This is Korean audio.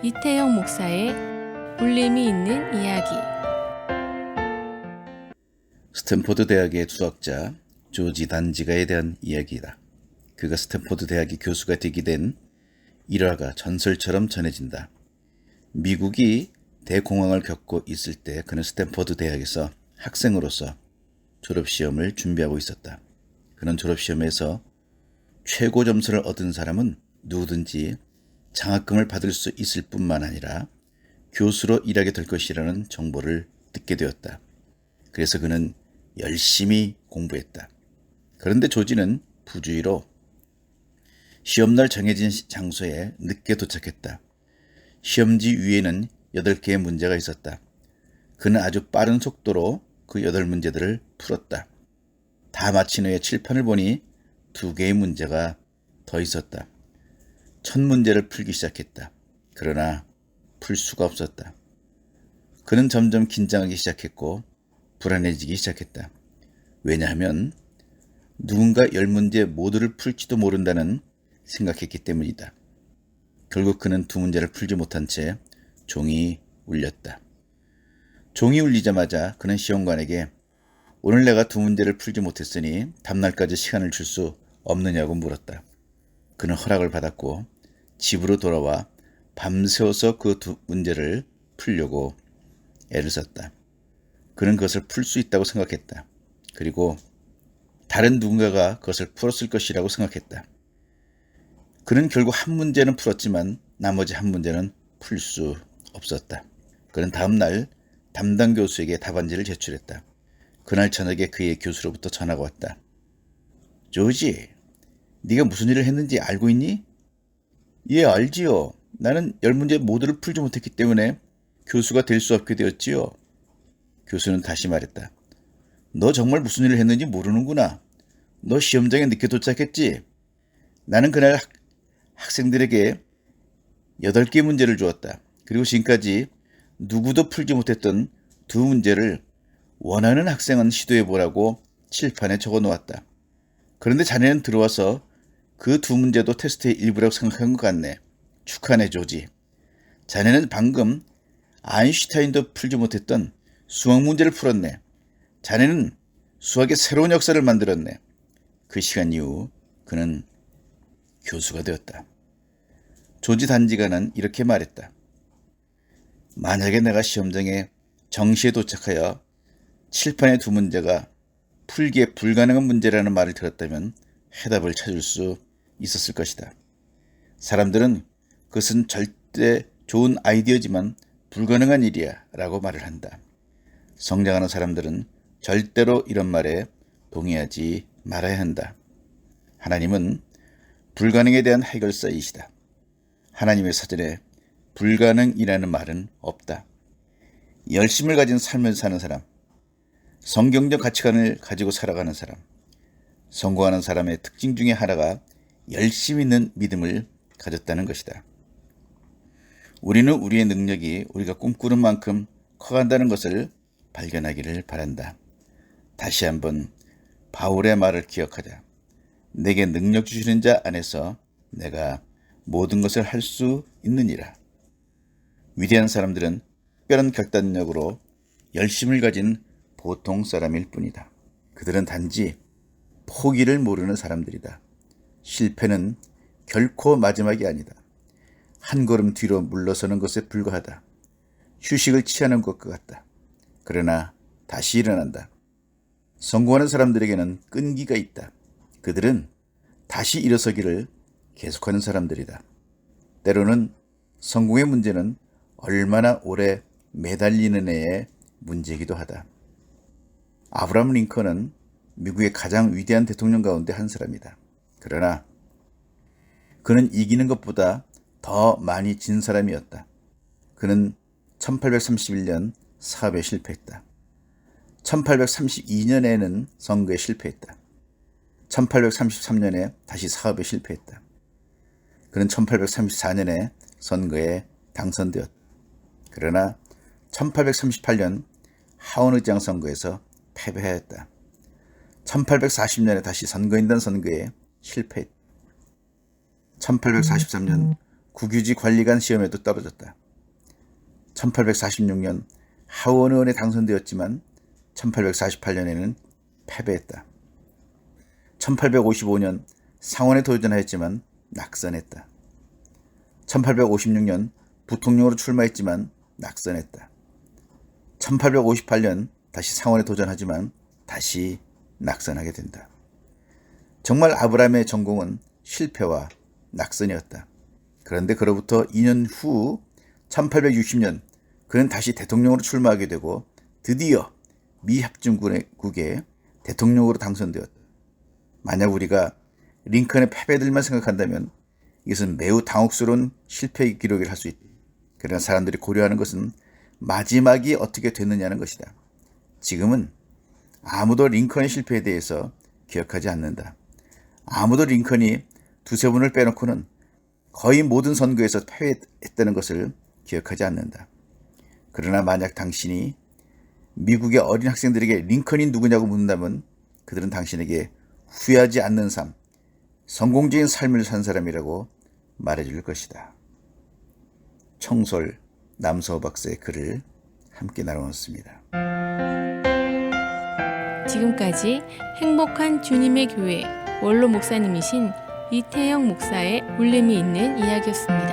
이태영 목사의 울림이 있는 이야기. 스탠포드 대학의 수학자 조지 단지가에 대한 이야기다. 그가 스탠포드 대학의 교수가 되게 된 일화가 전설처럼 전해진다. 미국이 대공황을 겪고 있을 때 그는 스탠포드 대학에서 학생으로서 졸업시험을 준비하고 있었다. 그는 졸업시험에서 최고 점수를 얻은 사람은 누구든지 장학금을 받을 수 있을 뿐만 아니라 교수로 일하게 될 것이라는 정보를 듣게 되었다. 그래서 그는 열심히 공부했다. 그런데 조지는 부주의로 시험날 정해진 장소에 늦게 도착했다. 시험지 위에는 8개의 문제가 있었다. 그는 아주 빠른 속도로 그 8문제들을 풀었다. 다 마친 후에 칠판을 보니 2개의 문제가 더 있었다. 첫 문제를 풀기 시작했다. 그러나 풀 수가 없었다. 그는 점점 긴장하기 시작했고 불안해지기 시작했다. 왜냐하면 누군가 10문제 모두를 풀지도 모른다는 생각했기 때문이다. 결국 그는 2문제를 풀지 못한 채 종이 울렸다. 종이 울리자마자 그는 시험관에게 오늘 내가 2문제를 풀지 못했으니 다음날까지 시간을 줄 수 없느냐고 물었다. 그는 허락을 받았고 집으로 돌아와 밤새워서 그 2문제를 풀려고 애를 썼다. 그는 그것을 풀 수 있다고 생각했다. 그리고 다른 누군가가 그것을 풀었을 것이라고 생각했다. 그는 결국 한 문제는 풀었지만 나머지 한 문제는 풀 수 없었다. 그는 다음날 담당 교수에게 답안지를 제출했다. 그날 저녁에 그의 교수로부터 전화가 왔다. 조지, 네가 무슨 일을 했는지 알고 있니? 예, 알지요. 나는 10문제 모두를 풀지 못했기 때문에 교수가 될 수 없게 되었지요. 교수는 다시 말했다. 너 정말 무슨 일을 했는지 모르는구나. 너 시험장에 늦게 도착했지? 나는 그날 학생들에게 8개 문제를 주었다. 그리고 지금까지 누구도 풀지 못했던 2문제를 원하는 학생은 시도해보라고 칠판에 적어 놓았다. 그런데 자네는 들어와서 그 2문제도 테스트의 일부라고 생각한 것 같네. 축하네, 조지. 자네는 방금 아인슈타인도 풀지 못했던 수학 문제를 풀었네. 자네는 수학의 새로운 역사를 만들었네. 그 시간 이후 그는 교수가 되었다. 조지 단지가는 이렇게 말했다. 만약에 내가 시험장에 정시에 도착하여 칠판의 2문제가 풀기에 불가능한 문제라는 말을 들었다면 해답을 찾을 수 있었을 것이다. 사람들은 그것은 절대 좋은 아이디어지만 불가능한 일이야 라고 말을 한다. 성장하는 사람들은 절대로 이런 말에 동의하지 말아야 한다. 하나님은 불가능에 대한 해결사이시다. 하나님의 사전에 불가능이라는 말은 없다. 열심을 가진 삶을 사는 사람, 성경적 가치관을 가지고 살아가는 사람, 성공하는 사람의 특징 중에 하나가 열심 있는 믿음을 가졌다는 것이다. 우리는 우리의 능력이 우리가 꿈꾸는 만큼 커간다는 것을 발견하기를 바란다. 다시 한번 바울의 말을 기억하자. 내게 능력 주시는 자 안에서 내가 모든 것을 할 수 있느니라. 위대한 사람들은 특별한 결단력으로 열심을 가진 보통 사람일 뿐이다. 그들은 단지 포기를 모르는 사람들이다. 실패는 결코 마지막이 아니다. 한 걸음 뒤로 물러서는 것에 불과하다. 휴식을 취하는 것과 같다. 그러나 다시 일어난다. 성공하는 사람들에게는 끈기가 있다. 그들은 다시 일어서기를 계속하는 사람들이다. 때로는 성공의 문제는 얼마나 오래 매달리는 애의 문제이기도 하다. 아브라함 링컨은 미국의 가장 위대한 대통령 가운데 한 사람이다. 그러나 그는 이기는 것보다 더 많이 진 사람이었다. 그는 1831년 사업에 실패했다. 1832년에는 선거에 실패했다. 1833년에 다시 사업에 실패했다. 그는 1834년에 선거에 당선되었다. 그러나 1838년 하원의장 선거에서 패배하였다. 1840년에 다시 선거인단 선거에 실패했다. 1843년 국유지 관리관 시험에도 떨어졌다. 1846년 하원 의원에 당선되었지만 1848년에는 패배했다. 1855년 상원에 도전하였지만 낙선했다. 1856년 부통령으로 출마했지만 낙선했다. 1858년 다시 상원에 도전하지만 다시 낙선하게 된다. 정말 아브라함의 전공은 실패와 낙선이었다. 그런데 그로부터 2년 후 1860년 그는 다시 대통령으로 출마하게 되고 드디어 미합중국의 대통령으로 당선되었다. 만약 우리가 링컨의 패배들만 생각한다면 이것은 매우 당혹스러운 실패 기록을 할 수 있다. 그러나 사람들이 고려하는 것은 마지막이 어떻게 됐느냐는 것이다. 지금은 아무도 링컨의 실패에 대해서 기억하지 않는다. 아무도 링컨이 두세 번을 빼놓고는 거의 모든 선거에서 패배했다는 것을 기억하지 않는다. 그러나 만약 당신이 미국의 어린 학생들에게 링컨이 누구냐고 묻는다면 그들은 당신에게 후회하지 않는 삶, 성공적인 삶을 산 사람이라고 말해줄 것이다. 청솔 남서호 박사의 글을 함께 나누었습니다. 지금까지 행복한 주님의 교회 원로 목사님이신 이태영 목사의 울림이 있는 이야기였습니다.